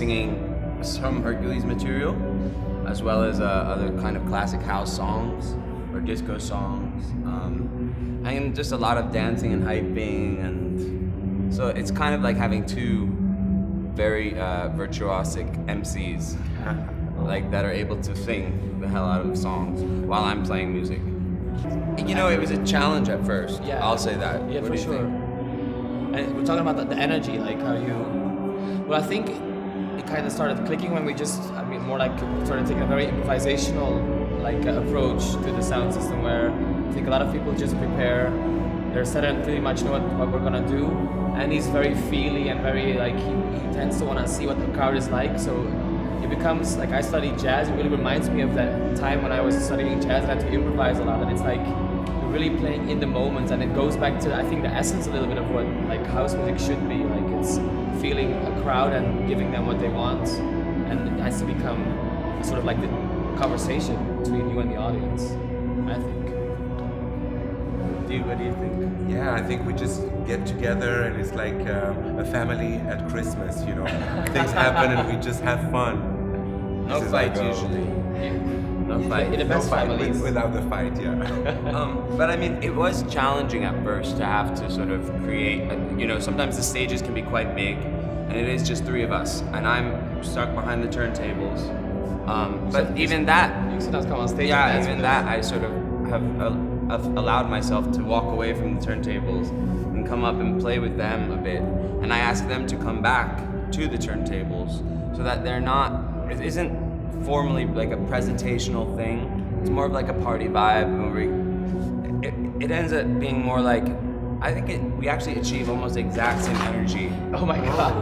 singing some Hercules material, as well as other kind of classic house songs or disco songs, and just a lot of dancing and hyping, and so it's kind of like having two very virtuosic MCs, like that are able to sing the hell out of songs while I'm playing music. You know, it was a challenge at first. Yeah, I'll say that. Yeah, what for do you sure. think? And we're talking about the energy, like how you. Well, I think it kind of started clicking when we just, more like started taking a very improvisational approach to the sound system, where I think a lot of people just prepare their set and pretty much know what we're gonna do. And he's very feely and very he tends to want to see what the crowd is like. So it becomes like, I studied jazz. It really reminds me of that time when I was studying jazz and I had to improvise a lot. And it's like you're really playing in the moment, and it goes back to, I think, the essence a little bit of what house music should be. Like, it's feeling a crowd and giving them what they want, and it has to become sort of like the conversation between you and the audience, I think. Dude, what do you think? Yeah, I think we just get together and it's like a family at Christmas, you know. Things happen and we just have fun. No fights usually. No fight. In the best families. Without the fight, yeah. But I mean, it was challenging at first to have to sort of create, sometimes the stages can be quite big, and it is just three of us, and I'm stuck behind the turntables. But even that, you sometimes come on stage. yeah, even that, I sort of have allowed myself to walk away from the turntables and come up and play with them a bit, and I ask them to come back to the turntables so that it isn't formally like a presentational thing. It's more of like a party vibe, where it ends up being more like, I think we actually achieve almost the exact same energy. Oh my god.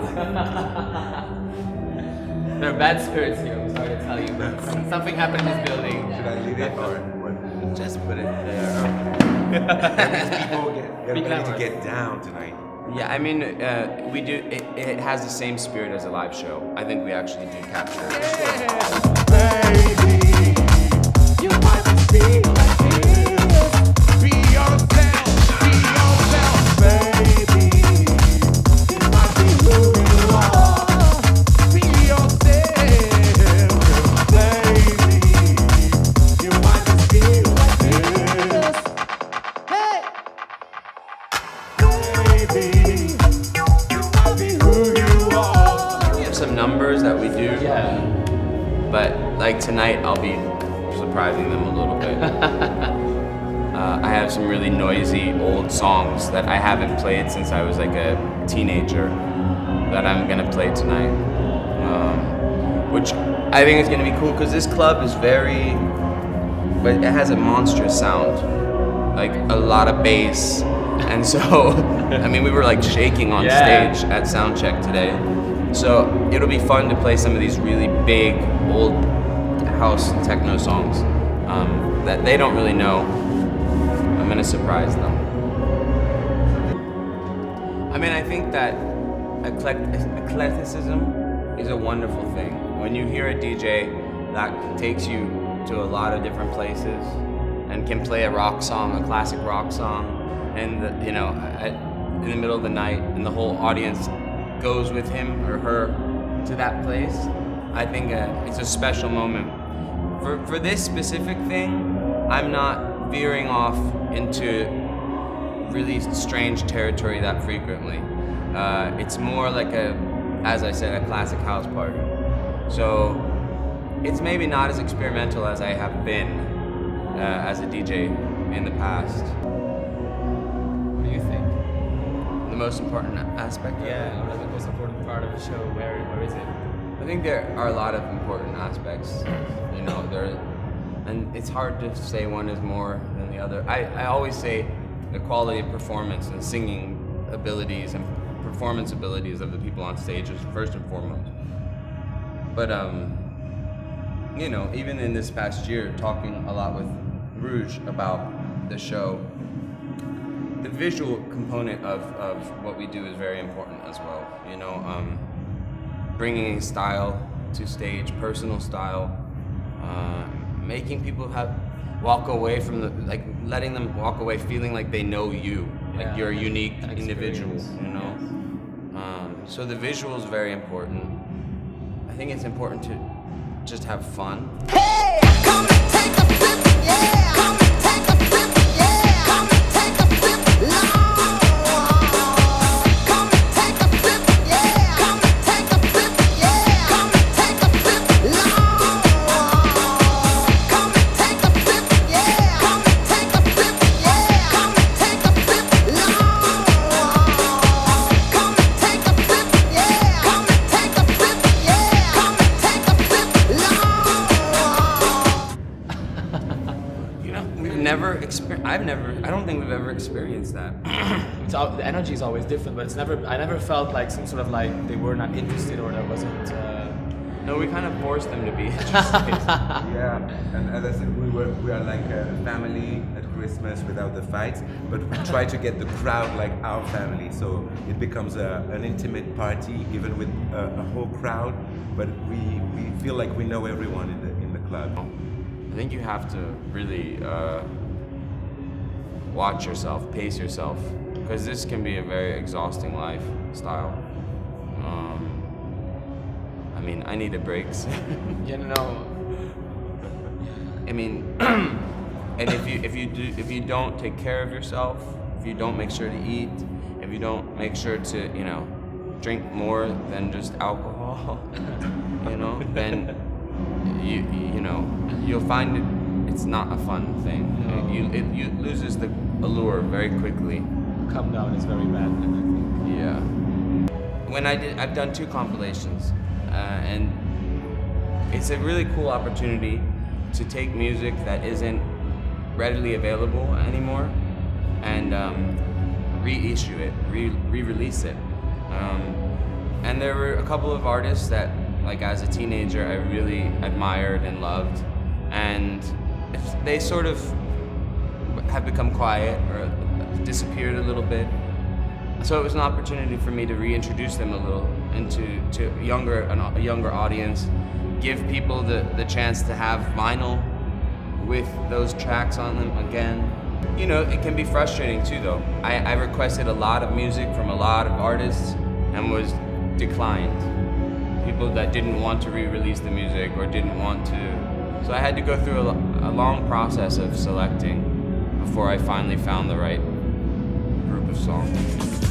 There are bad spirits here, I'm sorry to tell you, but something happened in this building. Should I leave it or what? Just put it there. That means people get ready glamorous. to get down tonight. Yeah, I mean, we do. It has the same spirit as a live show. I think we actually do capture it. Baby, you might be like this. Be yourself, baby. You might be who you are. Be yourself, baby. You might just be like this. Hey, baby, you might be who you are. We have some numbers that we do. Yeah. But like tonight, I'll be surprising them a little bit. I have some really noisy old songs that I haven't played since I was like a teenager that I'm gonna play tonight, which I think is gonna be cool because this club is but it has a monstrous sound, like a lot of bass, and so we were like shaking on stage at soundcheck today. So it'll be fun to play some of these really big, old house techno songs that they don't really know. I'm gonna surprise them. I think that eclecticism is a wonderful thing. When you hear a DJ that takes you to a lot of different places and can play a rock song, a classic rock song, and in the middle of the night, and the whole audience goes with him or her to that place, I think it's a special moment. For this specific thing, I'm not veering off into really strange territory that frequently. It's more like as I said, a classic house party. So it's maybe not as experimental as I have been as a DJ in the past. What do you think? The most important aspect? Yeah, or the most important part of the show, where is it? I think there are a lot of important aspects, and it's hard to say one is more than the other. I always say the quality of performance and singing abilities and performance abilities of the people on stage is first and foremost. But even in this past year, talking a lot with Rouge about the show, the visual component of what we do is very important as well. Bringing a style to stage, personal style, making people walk away from letting them walk away feeling like they know you, like you're a unique individual. So the visual is very important. think it's important to just have fun. Hey, come and take a sip, yeah. Come and take a sip, yeah. Come and take a sip, long. Come and take a sip, yeah. Come and take a sip, yeah. Come and take a sip, long. Come and take a sip, yeah. Come and take a sip, yeah. Come and take a sip, long. Come and take a sip, yeah. Come and take a sip, yeah. Come and take a sip, long. You know, we've never experienced. I don't think we've ever experienced that. The energy is always different, but I never felt like some sort of like they were not interested or there wasn't. No, we kind of forced them to be interested. Yeah, and as I said, we are like a family at Christmas without the fights, but we try to get the crowd like our family, so it becomes an intimate party, even with a whole crowd. But we feel like we know everyone in the club. I think you have to really watch yourself, pace yourself, because this can be a very exhausting lifestyle. I mean, I needed breaks. Yeah, no. I mean, and if you don't take care of yourself, if you don't make sure to eat, if you don't make sure to drink more than just alcohol, then you'll find it's not a fun thing. No. It loses the allure very quickly. Come down is very bad, I think. Yeah. I've done 2 compilations, and it's a really cool opportunity to take music that isn't readily available anymore and reissue it, re-release it. And there were a couple of artists that, like as a teenager, I really admired and loved, and they sort of have become quiet or disappeared a little bit. So it was an opportunity for me to reintroduce them a little into a younger audience, give people the chance to have vinyl with those tracks on them again. It can be frustrating too, though. I requested a lot of music from a lot of artists and was declined. People that didn't want to re-release the music or didn't want to. So I had to go through a long process of selecting before I finally found the right group of songs.